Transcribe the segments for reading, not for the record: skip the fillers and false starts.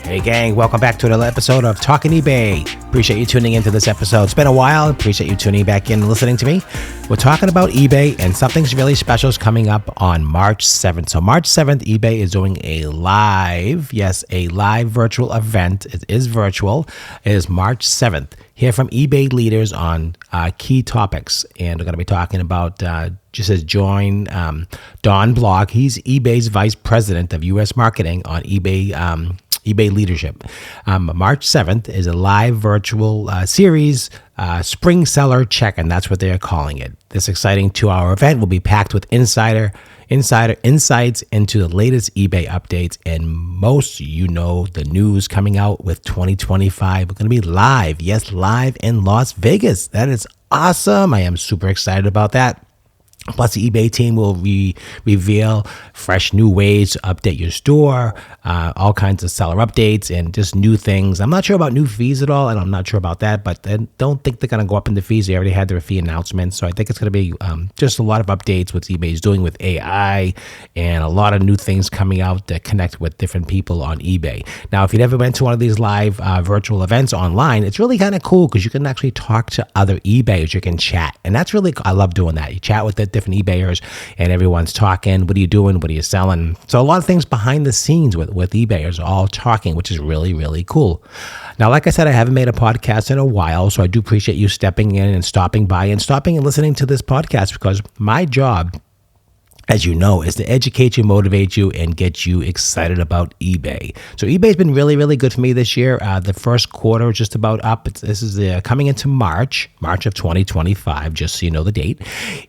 Hey gang, welcome back to another episode of Talking eBay. Appreciate you tuning into this episode. It's been a while. Appreciate you tuning back in and listening to me. We're talking about eBay, and something's really special is coming up on March 7th. So March 7th, eBay is doing a live virtual event. It is virtual. It is March 7th. Hear from eBay leaders on key topics, and we're going to be talking about just as join Don Block. He's eBay's vice president of U.S. marketing on eBay leadership. March 7th is a live virtual series, Spring Seller Check-in. That's what they're calling it. This exciting 2-hour event will be packed with insider insights into the latest eBay updates and the news coming out with 2025. We're going to be live. Yes, live in Las Vegas. That is awesome. I am super excited about that. Plus, the eBay team will reveal fresh new ways to update your store, all kinds of seller updates and just new things. I'm not sure about new fees at all, and I'm not sure about that, but I don't think they're going to go up in the fees. They already had their fee announcement, so I think it's going to be just a lot of updates what eBay is doing with AI and a lot of new things coming out that connect with different people on eBay. Now, if you never went to one of these live virtual events online, it's really kind of cool because you can actually talk to other eBayers. You can chat, and that's really I love doing that. You chat with the different eBayers and everyone's talking. What are you doing? What are you selling? So a lot of things behind the scenes with eBayers are all talking, which is really, really cool. Now, like I said, I haven't made a podcast in a while, so I do appreciate you stepping in and stopping and listening to this podcast, because my job, as you know, is to educate you, motivate you, and get you excited about eBay. So eBay's been really, really good for me this year. The first quarter is just about up. This is coming into March of 2025, just so you know the date.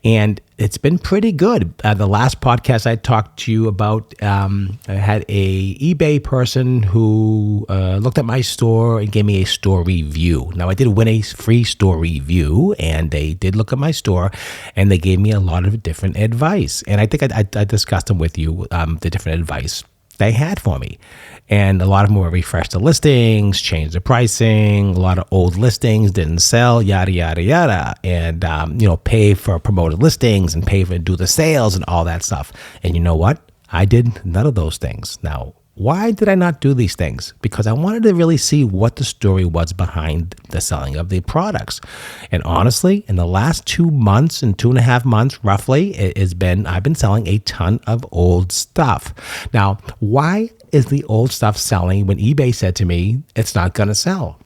And it's been pretty good. The last podcast I talked to you about, I had a eBay person who looked at my store and gave me a store review. Now, I did win a free store review, and they did look at my store, and they gave me a lot of different advice. And I think I discussed them with you, the different advice they had for me. And a lot of them were refresh the listings, change the pricing. A lot of old listings didn't sell, yada, yada, yada. And, pay for promoted listings and pay for do the sales and all that stuff. And you know what? I did none of those things. Now, why did I not do these things? Because I wanted to really see what the story was behind the selling of the products. And honestly, in the last 2 months and 2.5 months, roughly, I've been selling a ton of old stuff. Now, why is the old stuff selling when eBay said to me, it's not going to sell?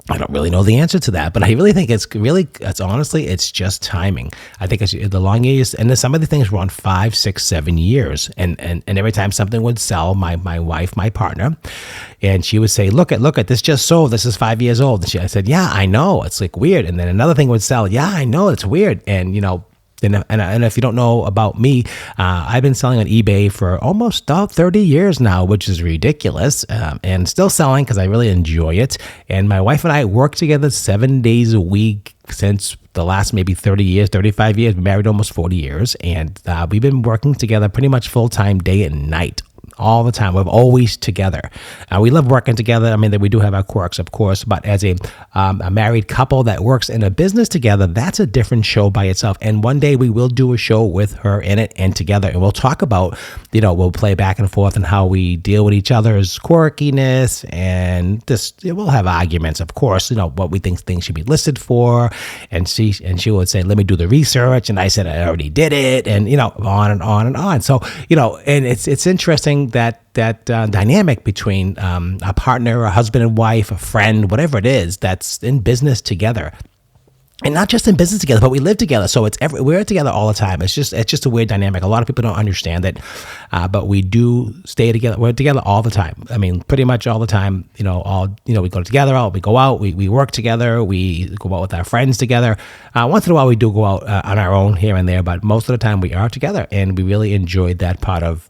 I don't really know the answer to that, but I really think it's just timing. I think it's the long years, and then some of the things were on 5, 6, 7 years. And every time something would sell, my wife, my partner, and she would say, look at this just sold. This is 5 years old. And I said, yeah, I know. It's like weird. And then another thing would sell. Yeah, I know. It's weird. And, and if you don't know about me, I've been selling on eBay for almost 30 years now, which is ridiculous, and still selling because I really enjoy it. And my wife and I work together 7 days a week since the last maybe 30 years, 35 years. We're married almost 40 years, and we've been working together pretty much full-time, day and night. All the time. We're always together. We love working together. I mean, we do have our quirks, of course, but as a married couple that works in a business together, that's a different show by itself. And one day we will do a show with her in it and together, and we'll talk about, we'll play back and forth and how we deal with each other's quirkiness, and we'll have arguments, of course, what we think things should be listed for. And she would say, let me do the research. And I said, I already did it. And, on and on and on. So, and it's interesting that dynamic between a partner, a husband and wife, a friend, whatever it is, that's in business together. And not just in business together, but we live together. So we're together all the time. It's just a weird dynamic. A lot of people don't understand it, but we do stay together. We're together all the time. I mean, pretty much all the time. We go together. We go out. We work together. We go out with our friends together. Once in a while, we do go out on our own here and there, but most of the time we are together, and we really enjoyed that part of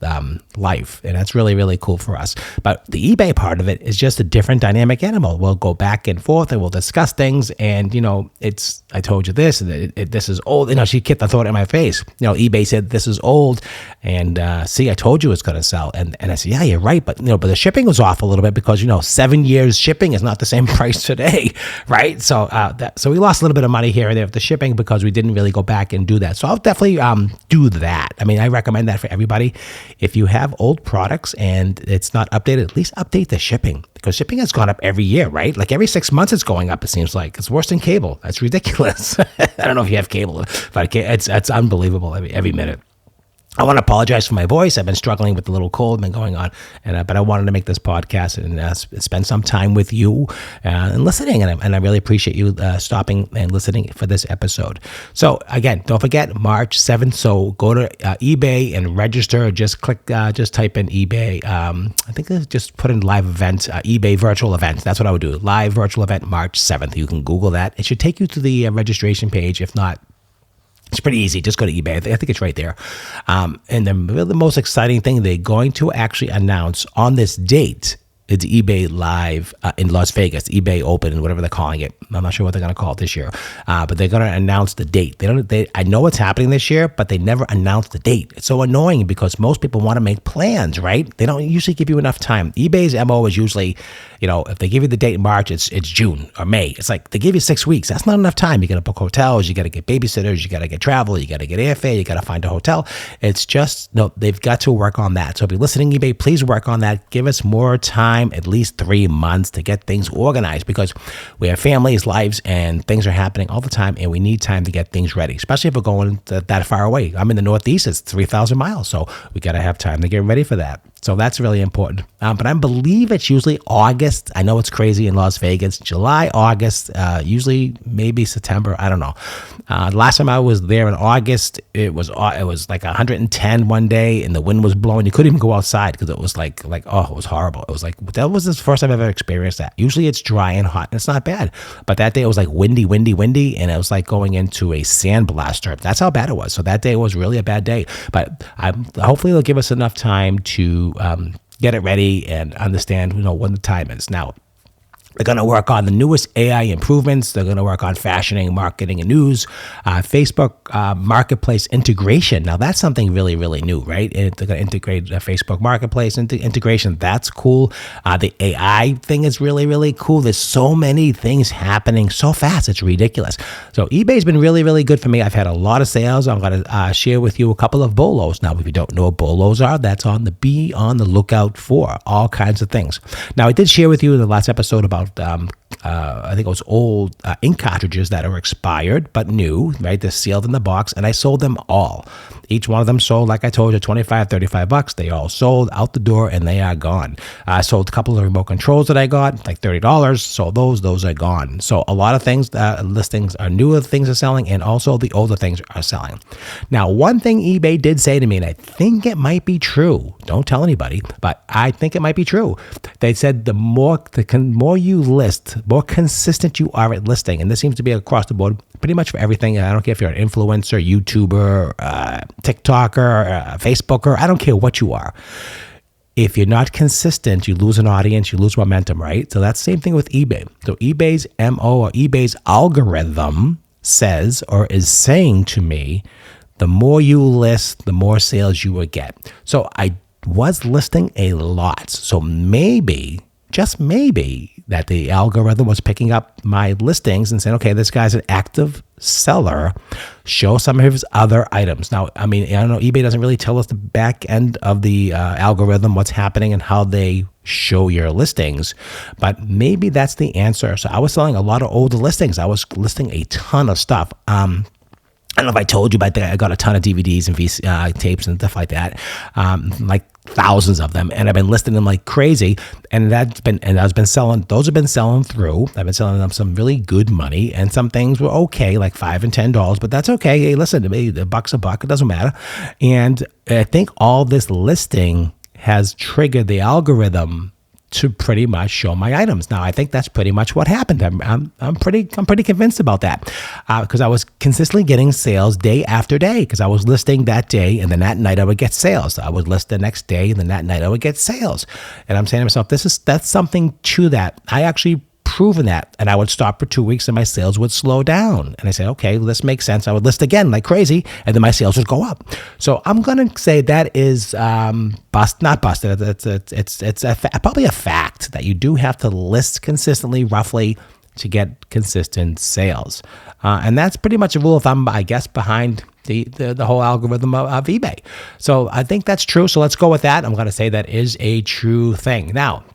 life, and that's really, really cool for us. But the eBay part of it is just a different dynamic animal. We'll go back and forth, and we'll discuss things, and it's I told you this, and this is old. She kept the thought in my face. eBay said this is old, and see, I told you it's going to sell. And I said, yeah, you're right, but but the shipping was off a little bit because 7 years shipping is not the same price today, right? So so we lost a little bit of money here and there with the shipping because we didn't really go back and do that. So I'll definitely do that. I recommend that for everybody. If you have old products and it's not updated, at least update the shipping, because shipping has gone up every year, right? Like every 6 months it's going up, it seems like. It's worse than cable. That's ridiculous. I don't know if you have cable, but it's unbelievable every minute. I want to apologize for my voice. I've been struggling with a little cold been going on, but I wanted to make this podcast and spend some time with you and listening. And I really appreciate you stopping and listening for this episode. So again, don't forget March 7th. So go to eBay and register. Just click, just type in eBay. I think just put in live event, eBay virtual event. That's what I would do. Live virtual event March 7th. You can Google that. It should take you to the registration page. If not, it's pretty easy. Just go to eBay. I think it's right there. And the most exciting thing, they're going to actually announce on this date, it's eBay Live in Las Vegas, eBay Open, whatever they're calling it. I'm not sure what they're going to call it this year, but they're going to announce the date. I know it's happening this year, but they never announce the date. It's so annoying because most people want to make plans, right? They don't usually give you enough time. eBay's MO is usually, if they give you the date in March, it's June or May. It's like they give you 6 weeks. That's not enough time. You got to book hotels. You got to get babysitters. You got to get travel. You got to get airfare. You got to find a hotel. It's just, they've got to work on that. So if you're listening, eBay, please work on that. Give us more time, at least 3 months, to get things organized, because we have families, lives, and things are happening all the time, and we need time to get things ready, especially if we're going that far away. I'm in the Northeast. It's 3,000 miles. So we got to have time to get ready for that. So that's really important. But I believe it's usually August. I know it's crazy in Las Vegas. July, August, usually maybe September. I don't know. Last time I was there in August, it was like 110 one day, and the wind was blowing. You couldn't even go outside because it was like it was horrible. It was like, that was the first time I've ever experienced that. Usually it's dry and hot, and it's not bad. But that day it was like windy, and it was like going into a sandblaster. That's how bad it was. So that day was really a bad day. But hopefully they'll give us enough time to get it ready and understand when the time is. Now, they're going to work on the newest AI improvements. They're going to work on fashioning, marketing, and news. Facebook Marketplace integration. Now, that's something really, really new, right? They're going to integrate Facebook Marketplace integration. That's cool. The AI thing is really, really cool. There's so many things happening so fast. It's ridiculous. So eBay's been really, really good for me. I've had a lot of sales. I'm going to share with you a couple of BOLO'S. Now, if you don't know what BOLO'S are, that's be on the lookout for all kinds of things. Now, I did share with you in the last episode about I think it was old ink cartridges that are expired but new, right? They're sealed in the box, and I sold them all. Each one of them sold, like I told you, $25, $35. They all sold out the door, and they are gone. I sold a couple of remote controls that I got, like $30. Sold those are gone. So a lot of things, listings are newer things are selling, and also the older things are selling. Now, one thing eBay did say to me, and I think it might be true. Don't tell anybody, but I think it might be true. They said the more you list, more consistent you are at listing, and this seems to be across the board pretty much for everything. I don't care if you're an influencer, YouTuber, TikToker, Facebooker, I don't care what you are. If you're not consistent, you lose an audience, you lose momentum, right? So that's the same thing with eBay. So eBay's MO or eBay's algorithm says or is saying to me, the more you list, the more sales you will get. So I was listing a lot. So maybe, just maybe, that the algorithm was picking up my listings and saying, okay, this guy's an active seller. Show some of his other items. Now, I don't know, eBay doesn't really tell us the back end of the algorithm, what's happening and how they show your listings, but maybe that's the answer. So I was selling a lot of older listings. I was listing a ton of stuff. I don't know if I told you, but I got a ton of DVDs and tapes and stuff like that, like thousands of them, and I've been listing them like crazy. And those have been selling through. I've been selling them some really good money, and some things were okay, like $5 and $10, but that's okay. Hey, listen to me, the buck's a buck. It doesn't matter. And I think all this listing has triggered the algorithm to pretty much show my items. Now, I think that's pretty much what happened. I'm pretty convinced about that, because I was consistently getting sales day after day, because I was listing that day, and then that night I would get sales. I would list the next day, and then that night I would get sales. And I'm saying to myself, that's something to that. I actually proven that. And I would stop for 2 weeks and my sales would slow down. And I said, okay, this makes sense. I would list again like crazy and then my sales would go up. So I'm going to say that is not busted. It's probably a fact that you do have to list consistently, roughly, to get consistent sales. And that's pretty much a rule of thumb, I guess, behind the whole algorithm of eBay. So I think that's true. So let's go with that. I'm going to say that is a true thing. Now,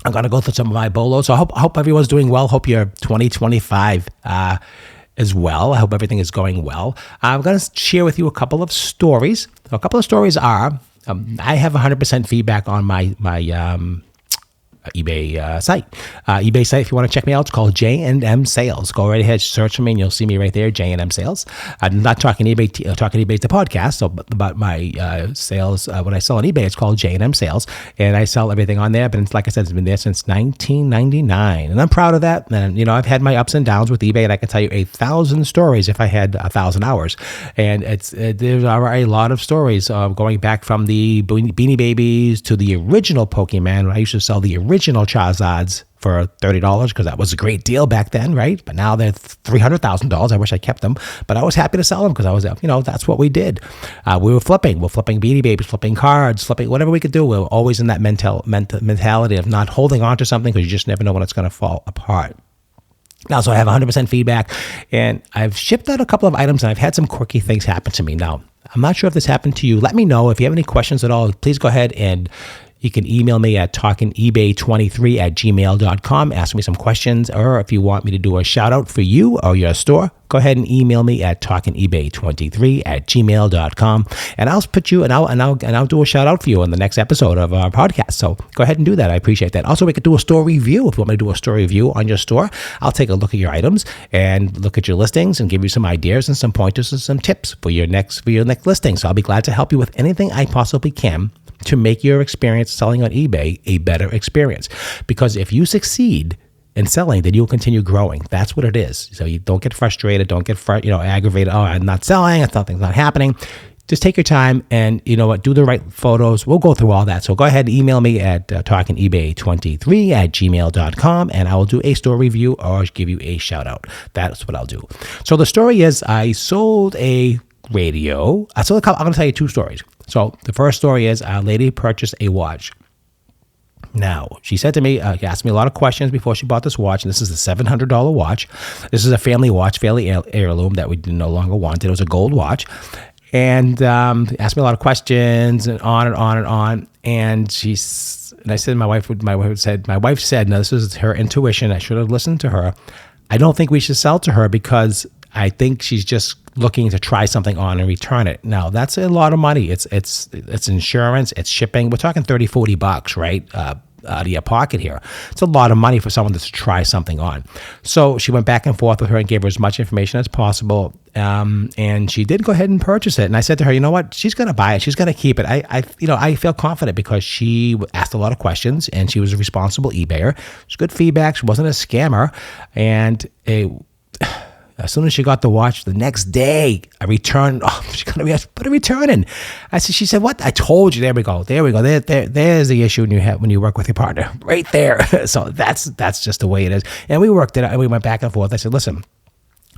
I'm going to go through some of my bolos. So I hope everyone's doing well. Hope your 2025 as well. I hope everything is going well. I'm going to share with you a couple of stories. A couple of stories are, I have 100% feedback on my eBay site. eBay site, if you want to check me out, it's called J&M Sales. Go right ahead, search for me, and you'll see me right there, J&M Sales. I'm not talking eBay. Talking eBay is the podcast. So about my sales, when I sell on eBay, it's called J&M Sales, and I sell everything on there. But it's, like I said, it's been there since 1999, and I'm proud of that. And I've had my ups and downs with eBay, and I can tell you 1,000 stories if I had 1,000 hours. And there are a lot of stories going back from the Beanie Babies to the original Pokemon. I used to sell the original Charizards for $30 because that was a great deal back then, right? But now they're $300,000. I wish I kept them, but I was happy to sell them because I was, that's what we did. We were flipping. We're flipping Beanie Babies, flipping cards, flipping whatever we could do. We were always in that mentality of not holding on to something because you just never know when it's going to fall apart. Now, so I have 100% feedback, and I've shipped out a couple of items, and I've had some quirky things happen to me. Now, I'm not sure if this happened to you. Let me know. If you have any questions at all, please go ahead and you can email me at talkingebay23@gmail.com. Ask me some questions, or if you want me to do a shout out for you or your store, go ahead and email me at talkingebay23@gmail.com, and I'll put you and I'll do a shout out for you on the next episode of our podcast. So go ahead and do that. I appreciate that. Also, we could do a store review. If you want me to do a store review on your store, I'll take a look at your items and look at your listings and give you some ideas and some pointers and some tips for your next listing. So I'll be glad to help you with anything I possibly can to make your experience selling on eBay a better experience. Because if you succeed in selling, then you'll continue growing. That's what it is. So you don't get frustrated, don't get aggravated. Oh, I'm not selling, something's not happening. Just take your time and, do the right photos. We'll go through all that. So go ahead and email me at talkingebay23@gmail.com, and I will do a store review or give you a shout out. That's what I'll do. So the story is I sold a radio. I'm going to tell you two stories. So the first story is a lady purchased a watch. Now, she said to me, she asked me a lot of questions before she bought this watch, and this is a $700 watch. This is a family watch, family heirloom that we no longer wanted. It was a gold watch. And asked me a lot of questions and on and on and on. And I said, my wife said, now this is her intuition. I should have listened to her. I don't think we should sell to her because I think she's just looking to try something on and return it. Now, that's a lot of money. It's insurance, it's shipping. We're talking $30-$40, right? Out of your pocket here. It's a lot of money for someone to try something on. So she went back and forth with her and gave her as much information as possible. And she did go ahead and purchase it. And I said to her, you know what? She's going to buy it. She's going to keep it. I feel confident because she asked a lot of questions and she was a responsible eBayer. It was good feedback. She wasn't a scammer. And as soon as she got the watch, the next day, I returned. Oh, she's going to put a return in. She said, what? I told you. There we go. There's the issue when you work with your partner. Right there. So that's just the way it is. And we worked it out and we went back and forth. I said, listen,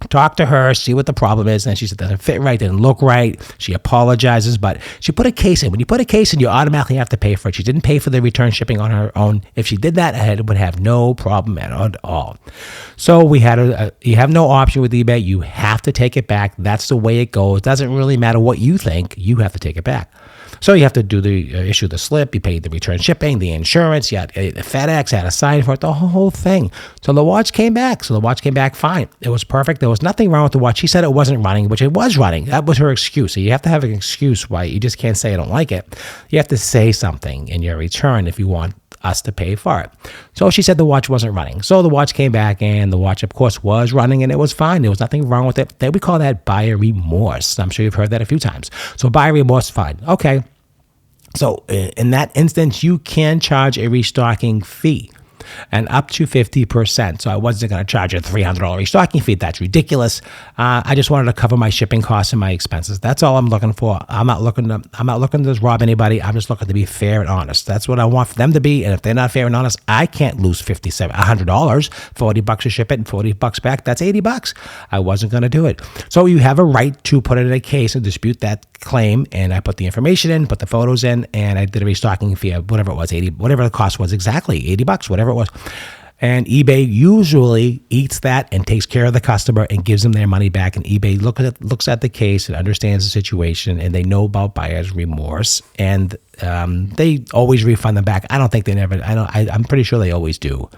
talk to her, see what the problem is. And she said, doesn't fit right, didn't look right. She apologizes, but she put a case in. When you put a case in, you automatically have to pay for it. She didn't pay for the return shipping on her own. If she did that, I would have no problem at all. So we had you have no option with eBay. You have to take it back. That's the way it goes. It doesn't really matter what you think. You have to take it back. So you have to do issue the slip. You pay the return shipping, the insurance. You had FedEx, had to sign for it, the whole thing. So the watch came back. Fine. It was perfect. There was nothing wrong with the watch. She said it wasn't running, which it was running. That was her excuse. So you have to have an excuse why you just can't say I don't like it. You have to say something in your return if you want us to pay for it. So she said the watch wasn't running. So the watch came back and the watch, of course, was running and it was fine. There was nothing wrong with it. We call that buyer remorse. I'm sure you've heard that a few times. So buyer remorse, fine. Okay. So in that instance, you can charge a restocking fee. and up to 50%. So I wasn't going to charge a $300 restocking fee. That's ridiculous. I just wanted to cover my shipping costs and my expenses. That's all I'm looking for. I'm not looking to rob anybody. I'm just looking to be fair and honest. That's what I want for them to be. And if they're not fair and honest, I can't lose $100, $40 to ship it and $40 back. That's $80. I wasn't going to do it. So you have a right to put it in a case and dispute that claim. And I put the information in, put the photos in, and I did a restocking fee of whatever it was, 80, whatever the cost was exactly, $80, whatever it was. And eBay usually eats that and takes care of the customer and gives them their money back. And eBay looks at the case and understands the situation, and they know about buyer's remorse, and they always refund them back. I don't think they never. I'm pretty sure they always do.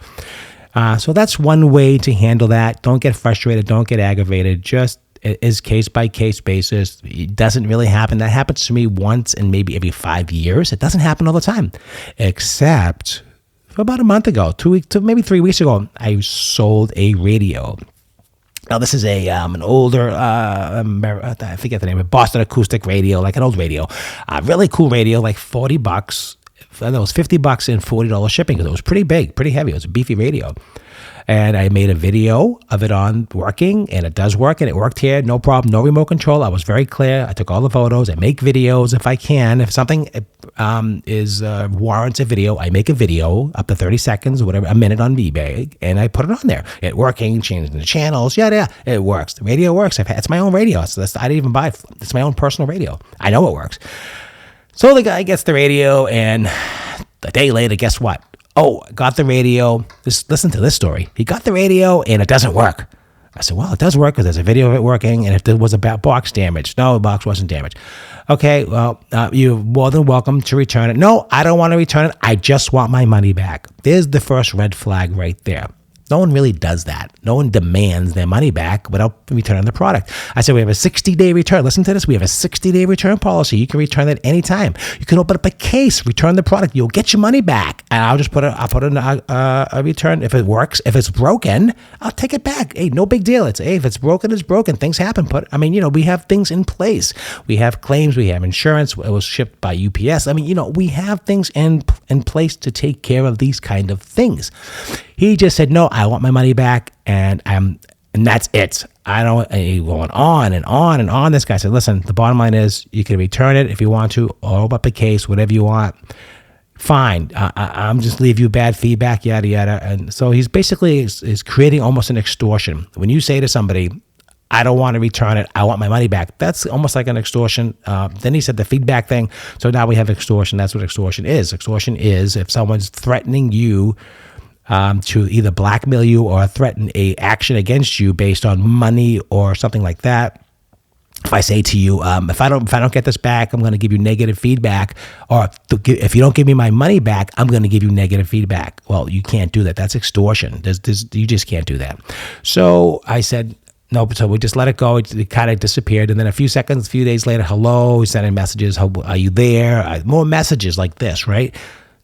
So that's one way to handle that. Don't get frustrated. Don't get aggravated. Just is case by case basis. It doesn't really happen. That happens to me once in maybe every 5 years. It doesn't happen all the time, except about a month ago, 2 weeks, maybe 3 weeks ago, I sold a radio. Now, this is an older, I forget the name, a Boston acoustic radio, like an old radio. Really cool radio, like $40. It was $50 and $40 shipping, because it was pretty big, pretty heavy. It was a beefy radio. And I made a video of it on working, and it does work, and it worked here, no problem, no remote control. I was very clear. I took all the photos. I make videos if I can. If something warrants a video, I make a video up to 30 seconds, whatever, a minute on eBay, and I put it on there. It working, changing the channels, yeah, it works. The radio works. It's my own radio. So I didn't even buy it. It's my own personal radio. I know it works. So the guy gets the radio, and a day later, guess what? Oh, got the radio. Just listen to this story. He got the radio and it doesn't work. I said, well, it does work because there's a video of it working. And if there was a box damaged, no, the box wasn't damaged. Okay, well, you're more than welcome to return it. No, I don't want to return it. I just want my money back. There's the first red flag right there. No one really does that. No one demands their money back without returning the product. I said, we have a 60-day return. Listen to this. We have a 60-day return policy. You can return it anytime. You can open up a case, return the product. You'll get your money back. And I'll put in a return. If it works, if it's broken, I'll take it back. Hey, no big deal. If it's broken, it's broken. Things happen. We have things in place. We have claims. We have insurance. It was shipped by UPS. We have things in place to take care of these kind of things. He just said, no, I want my money back, and that's it. And he going on and on and on. This guy said, listen, the bottom line is you can return it if you want to, or open up a case, whatever you want. Fine. I'm just leave you bad feedback, yada, yada. And so he's basically is creating almost an extortion. When you say to somebody, I don't want to return it, I want my money back, that's almost like an extortion. Then he said the feedback thing. So now we have extortion. That's what extortion is. Extortion is if someone's threatening you to either blackmail you or threaten a action against you based on money or something like that. If I say to you, if I don't get this back, I'm going to give you negative feedback, or if you don't give me my money back, I'm going to give you negative feedback. Well, you can't do that. That's extortion. You just can't do that. So I said, no, so we just let it go. It kind of disappeared. And then a few days later, hello, he's sending messages. Are you there? More messages like this, right?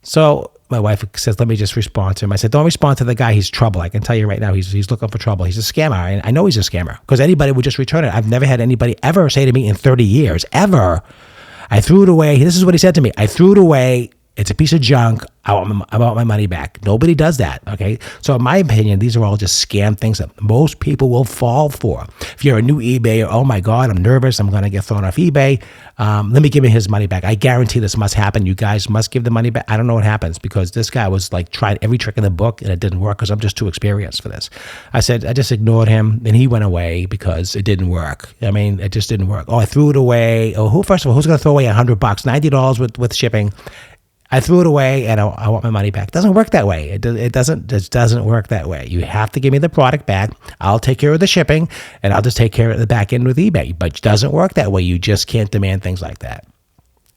So my wife says, let me just respond to him. I said, don't respond to the guy. He's trouble. I can tell you right now, he's looking for trouble. He's a scammer. I know he's a scammer because anybody would just return it. I've never had anybody ever say to me in 30 years, ever, I threw it away. This is what he said to me. I threw it away. It's a piece of junk. I want my money back. Nobody does that, okay? So in my opinion, these are all just scam things that most people will fall for. If you're a new eBayer, oh my God, I'm nervous. I'm going to get thrown off eBay. Let me give him his money back. I guarantee this must happen. You guys must give the money back. I don't know what happens because this guy was like tried every trick in the book and it didn't work because I'm just too experienced for this. I just ignored him and he went away because it didn't work. It just didn't work. Oh, I threw it away. Oh, first of all, who's going to throw away $100, $90 with shipping? I threw it away and I want my money back. It doesn't work that way. It doesn't work that way. You have to give me the product back. I'll take care of the shipping and I'll just take care of the back end with eBay. But it doesn't work that way. You just can't demand things like that.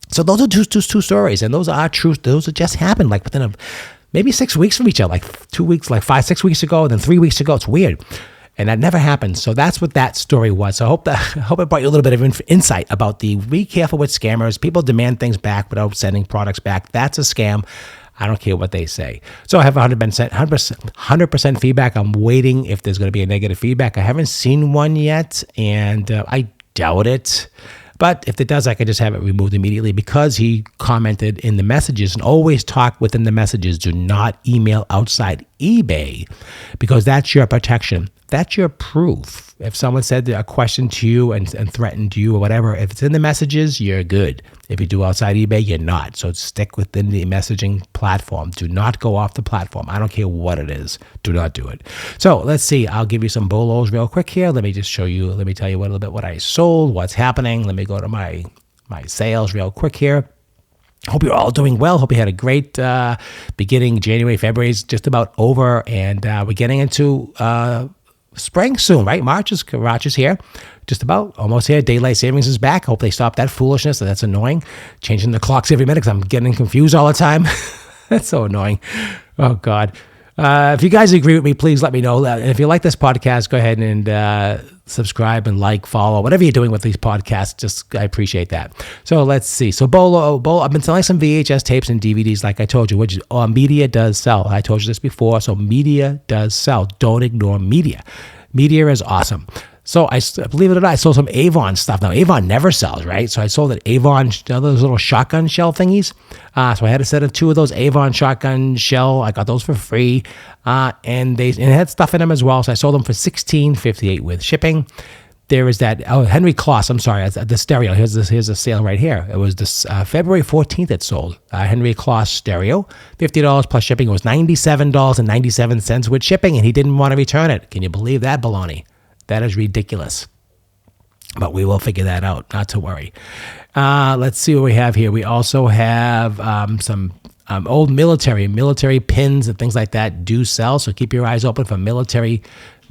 So those are two stories, and those are true. Those just happened like within maybe 6 weeks from each other, like 2 weeks, like 5-6 weeks ago, and then 3 weeks ago. It's weird. And that never happened. So that's what that story was. So I hope it brought you a little bit of insight about be careful with scammers. People demand things back without sending products back. That's a scam. I don't care what they say. So I have 100% feedback. I'm waiting if there's going to be a negative feedback. I haven't seen one yet, and I doubt it. But if it does, I can just have it removed immediately because he commented in the messages. And always talk within the messages. Do not email outside eBay because that's your protection. That's your proof. If someone said a question to you and threatened you or whatever, if it's in the messages, you're good. If you do outside eBay, you're not. So stick within the messaging platform. Do not go off the platform. I don't care what it is. Do not do it. So let's see. I'll give you some BOLO'S real quick here. Let me just show you. Let me tell you a little bit what I sold, what's happening. Let me go to my sales real quick here. Hope you're all doing well. Hope you had a great beginning. January, February is just about over, and we're getting into spring soon, right? March is here, just about almost here. Daylight savings is back. Hope they stop that foolishness. That's annoying. Changing the clocks every minute because I'm getting confused all the time. That's so annoying. Oh God. If you guys agree with me, please let me know. And if you like this podcast, go ahead and subscribe and like, follow, whatever you're doing with these podcasts. I appreciate that. So let's see. So Bolo, I've been selling some VHS tapes and DVDs, like I told you, which media does sell. I told you this before. So media does sell. Don't ignore media. Media is awesome. So believe it or not, I sold some Avon stuff. Now Avon never sells, right? So I sold an Avon, those little shotgun shell thingies. So I had a set of 2 of those Avon shotgun shell. I got those for free, and it had stuff in them as well. So I sold them for $16.58 with shipping. There is that Henry Kloss. I'm sorry, the stereo. Here's a sale right here. It was this February 14th. It sold Henry Kloss stereo, $50 plus shipping. It was $97.97 with shipping, and he didn't want to return it. Can you believe that baloney? That is ridiculous. But we will figure that out, not to worry. Let's see what we have here. We also have some old military pins and things like that do sell. So keep your eyes open for military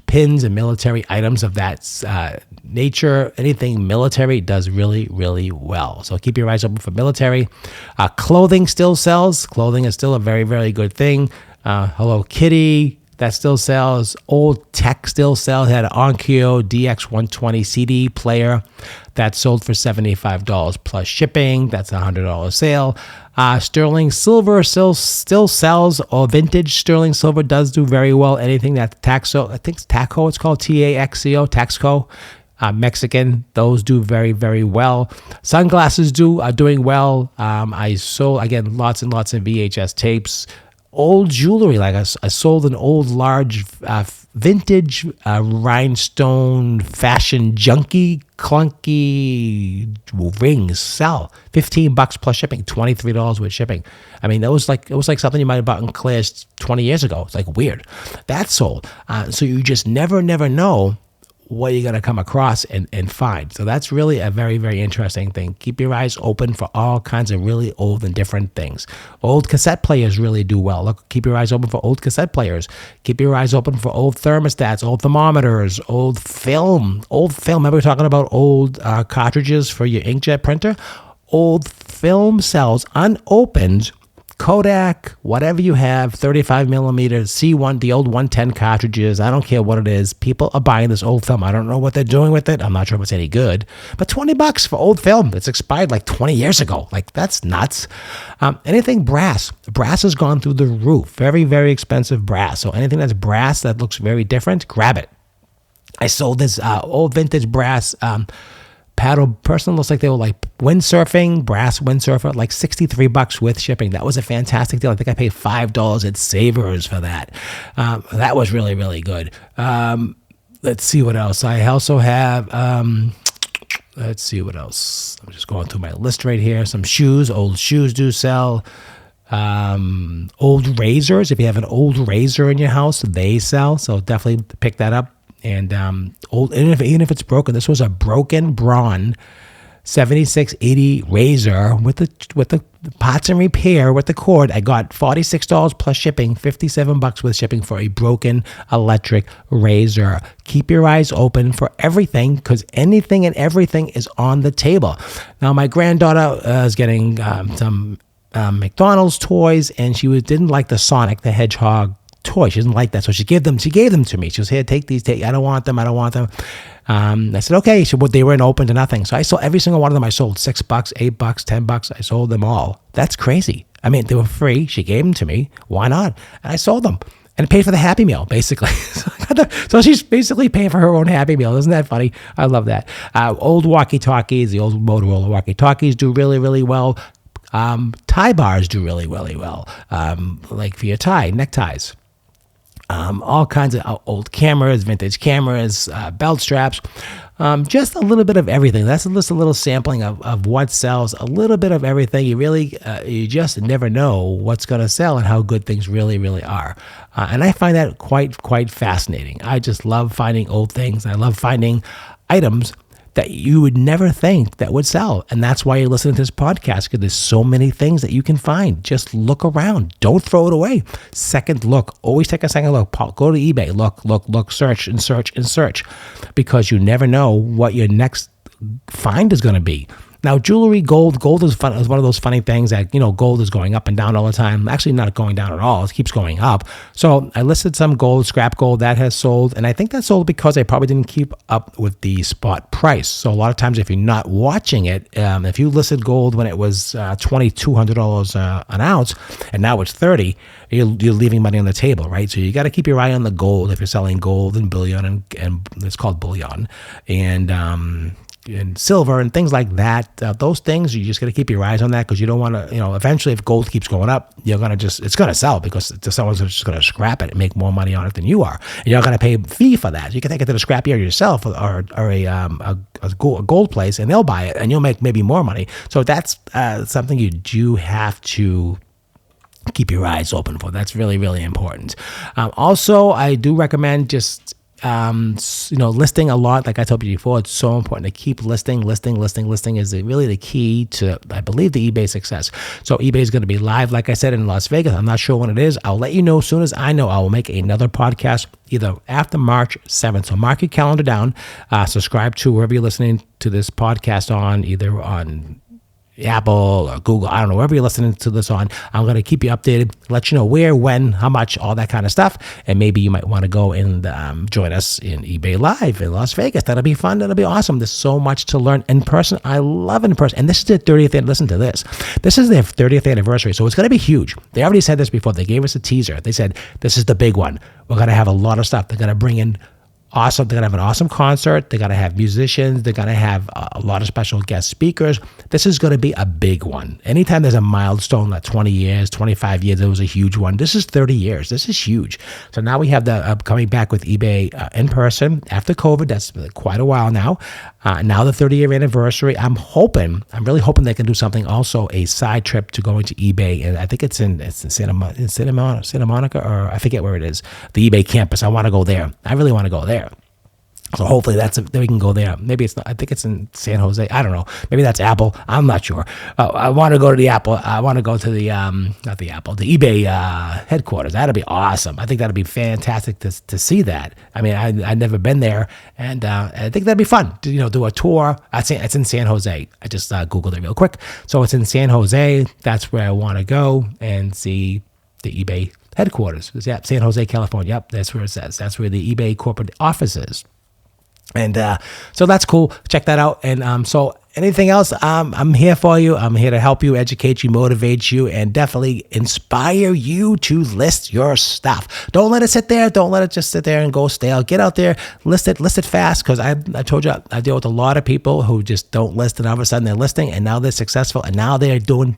pins and military items of that nature. Anything military does really, really well. So keep your eyes open for military. Clothing still sells. Clothing is still a very, very good thing. Hello Kitty. That still sells. Old tech still sells. Had an Onkyo DX120 CD player that sold for $75 plus shipping. That's a $100 sale. Sterling silver still sells, or vintage sterling silver does do very well. Anything that Taxo, I think it's Taxco, it's called Taxco, Taxco. Mexican, those do very, very well. Sunglasses are doing well. I sold, again, lots and lots of VHS tapes. Old jewelry, like I sold an old large vintage rhinestone fashion junky clunky rings sell $15 plus shipping, $23 with shipping. I mean, it was like something you might have bought in Claire's 20 years ago. It's like weird. That sold. So you just never know what you're going to come across and find. So that's really a very, very interesting thing. Keep your eyes open for all kinds of really old and different things. Old cassette players really do well. Look, keep your eyes open for old cassette players. Keep your eyes open for old thermostats, old thermometers, old film. Remember we were talking about old cartridges for your inkjet printer? Old film cells, unopened, Kodak, whatever you have, 35 millimeter, C1, the old 110 cartridges, I don't care what it is. People are buying this old film. I don't know what they're doing with it. I'm not sure if it's any good. But $20 for old film. It's expired like 20 years ago. Like, that's nuts. Anything brass. Brass has gone through the roof. Very, very expensive brass. So anything that's brass that looks very different, grab it. I sold this old vintage brass paddle person. Looks like they were like windsurfing, brass windsurfer, like $63 with shipping. That was a fantastic deal. I think I paid $5 at Savers for that. That was really, really good. Let's see what else. I also have, let's see what else. I'm just going through my list right here. Some shoes. Old shoes do sell. Old razors. If you have an old razor in your house, they sell. So definitely pick that up. And even if it's broken, this was a broken Braun 7680 razor with the parts and repair with the cord. I got $46 plus shipping, $57 with shipping for a broken electric razor. Keep your eyes open for everything, because anything and everything is on the table. Now, my granddaughter is getting some McDonald's toys, and she didn't like the Sonic the Hedgehog toy. She doesn't like that, so she gave them to me. She was, here, take these. I don't want them. I said, okay. They weren't open to nothing. So I sold every single one of them. I sold $6, $8, $10. I sold them all. That's crazy. I mean, they were free. She gave them to me. Why not? And I sold them. and paid for the Happy Meal, basically. So she's basically paying for her own Happy Meal. Isn't that funny? I love that. Old walkie-talkies, the old Motorola walkie-talkies do really, really well. Tie bars do really, really well, like for your neckties. All kinds of old cameras, vintage cameras, belt straps, just a little bit of everything. That's just a little sampling of what sells, a little bit of everything. You just never know what's going to sell and how good things really, really are. And I find that quite fascinating. I just love finding old things. I love finding items that you would never think that would sell. And that's why you're listening to this podcast, because there's so many things that you can find. Just look around. Don't throw it away. Second look. Always take a second look. Go to eBay. Look, search. Because you never know what your next find is going to be. Now, jewelry, gold is fun. Is one of those funny things that, gold is going up and down all the time. Actually, not going down at all. It keeps going up. So I listed some gold, scrap gold that has sold. And I think that sold because I probably didn't keep up with the spot price. So a lot of times, if you're not watching it, if you listed gold when it was $2,200 an ounce, and now it's $30, you're leaving money on the table, right? So you got to keep your eye on the gold if you're selling gold and bullion, and it's called bullion. And silver and things like that. Those things, you just got to keep your eyes on that, because you don't want to, eventually if gold keeps going up, it's going to sell, because someone's just going to scrap it and make more money on it than you are. And you're not going to pay a fee for that. You can take it to the scrap yard yourself, or a gold place, and they'll buy it, and you'll make maybe more money. So that's something you do have to keep your eyes open for. That's really, really important. Also, I do recommend just listing a lot. Like I told you before, it's so important to keep listing. Listing is really the key to, I believe, the eBay success. So eBay is going to be live, like I said, in Las Vegas. I'm not sure when it is. I'll let you know as soon as I know. I will make another podcast either after March 7th. So mark your calendar down. Subscribe to wherever you're listening to this podcast on, either on Apple or Google, I don't know, wherever you're listening to this on. I'm going to keep you updated, let you know where, when, how much, all that kind of stuff. And maybe you might want to go and join us in eBay Live in Las Vegas. That'll be fun. That'll be awesome. There's so much to learn in person. I love in person. And this is their 30th, listen to this. This is their 30th anniversary. So it's going to be huge. They already said this before. They gave us a teaser. They said, this is the big one. We're going to have a lot of stuff. They're going to bring in awesome. They're going to have an awesome concert. They're going to have musicians. They're going to have a lot of special guest speakers. This is going to be a big one. Anytime there's a milestone, like 20 years, 25 years, it was a huge one. This is 30 years. This is huge. So now we have the coming back with eBay in person after COVID. That's quite a while now. Now the 30-year anniversary. I'm really hoping they can do something also, a side trip to going to eBay. And I think it's in Santa Monica, or I forget where it is. The eBay campus. I want to go there. I really want to go there. So hopefully we can go there. Maybe it's not. I think it's in San Jose. I don't know. Maybe that's Apple. I'm not sure. I want to go to the Apple. I want to go to the not the Apple, the eBay headquarters. That'd be awesome. I think that'd be fantastic to see that. I mean, I've never been there, and I think that'd be fun. To, do a tour. It's in San Jose. I just Googled it real quick. So it's in San Jose. That's where I want to go and see the eBay headquarters. Yeah, San Jose, California. Yep, that's where it says. That's where the eBay corporate office is. And so that's cool. Check that out. And so anything else, I'm here for you. I'm here to help you, educate you, motivate you, and definitely inspire you to list your stuff. Don't let it sit there. Don't let it just sit there and go stale. Get out there, list it fast, because I told you I deal with a lot of people who just don't list, and all of a sudden they're listing, and now they're successful, and now they're killing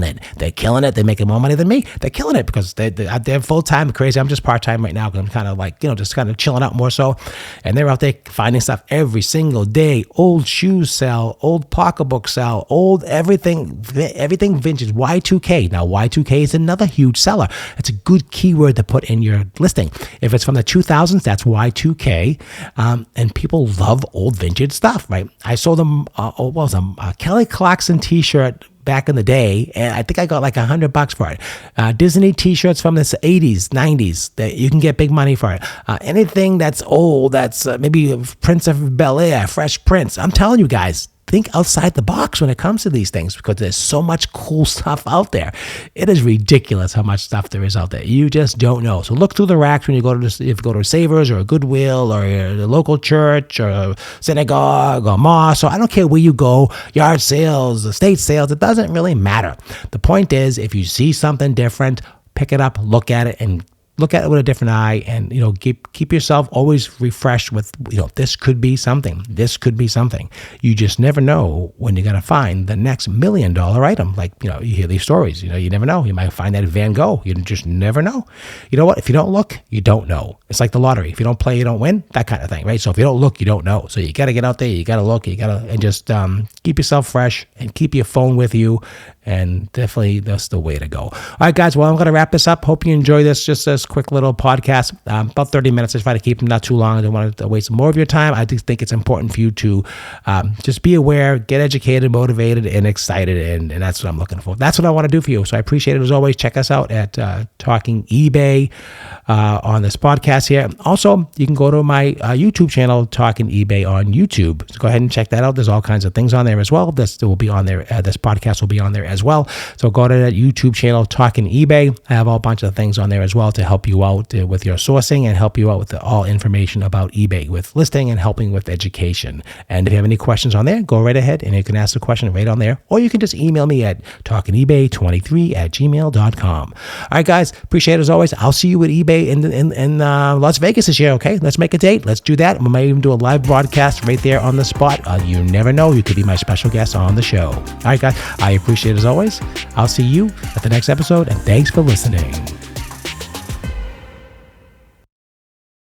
it. They're killing it. They're making more money than me. They're killing it because they're full-time crazy. I'm just part-time right now because I'm kind of like, just kind of chilling out more so, and they're out there finding stuff every single day. Old shoes sell, old pocketbook sell, old everything vintage. Y2K. Now, Y2K is another huge seller. It's a good keyword to put in your listing. If it's from the 2000s, that's Y2K. And people love old vintage stuff, right? I sold them, a Kelly Clarkson t-shirt back in the day, and I think I got like $100 for it. Disney t-shirts from the 80s, 90s, that you can get big money for it. Anything that's old, that's maybe Prince of Bel-Air, Fresh Prince. I'm telling you guys, think outside the box when it comes to these things, because there's so much cool stuff out there. It is ridiculous how much stuff there is out there. You just don't know. So look through the racks when you go to if you go to a Savers or a Goodwill or a local church or a synagogue or mosque, or I don't care where you go, yard sales, estate sales, it doesn't really matter. The point is, if you see something different, pick it up, look at it, and look at it with a different eye, and keep yourself always refreshed with this could be something. This could be something. You just never know when you're gonna find the next $1 million item. Like you hear these stories. You never know. You might find that Van Gogh. You just never know. You know what? If you don't look, you don't know. It's like the lottery. If you don't play, you don't win. That kind of thing, right? So if you don't look, you don't know. So you got to get out there. You got to look. And just keep yourself fresh and keep your phone with you. And definitely that's the way to go. All right, guys. Well, I'm going to wrap this up. Hope you enjoy this. Just this quick little podcast, about 30 minutes. I try to keep them not too long. I don't want to waste more of your time. I just think it's important for you to just be aware, get educated, motivated, and excited. And that's what I'm looking for. That's what I want to do for you. So I appreciate it as always. Check us out at Talking eBay on this podcast here. Also, you can go to my YouTube channel, Talking eBay on YouTube. So go ahead and check that out. There's all kinds of things on there as well. This will be on there. This podcast will be on there as well. So go to that YouTube channel, Talking eBay. I have a bunch of things on there as well to help you out with your sourcing and help you out with all information about eBay with listing and helping with education. And if you have any questions on there, go right ahead and you can ask the question right on there, or you can just email me at talkingebay23@gmail.com. All right, guys, appreciate it as always. I'll see you at eBay in Las Vegas this year. Okay, let's make a date. Let's do that. We might even do a live broadcast right there on the spot. You never know. You could be my special guest on the show. All right, guys, I appreciate it as always. I'll see you at the next episode, and thanks for listening.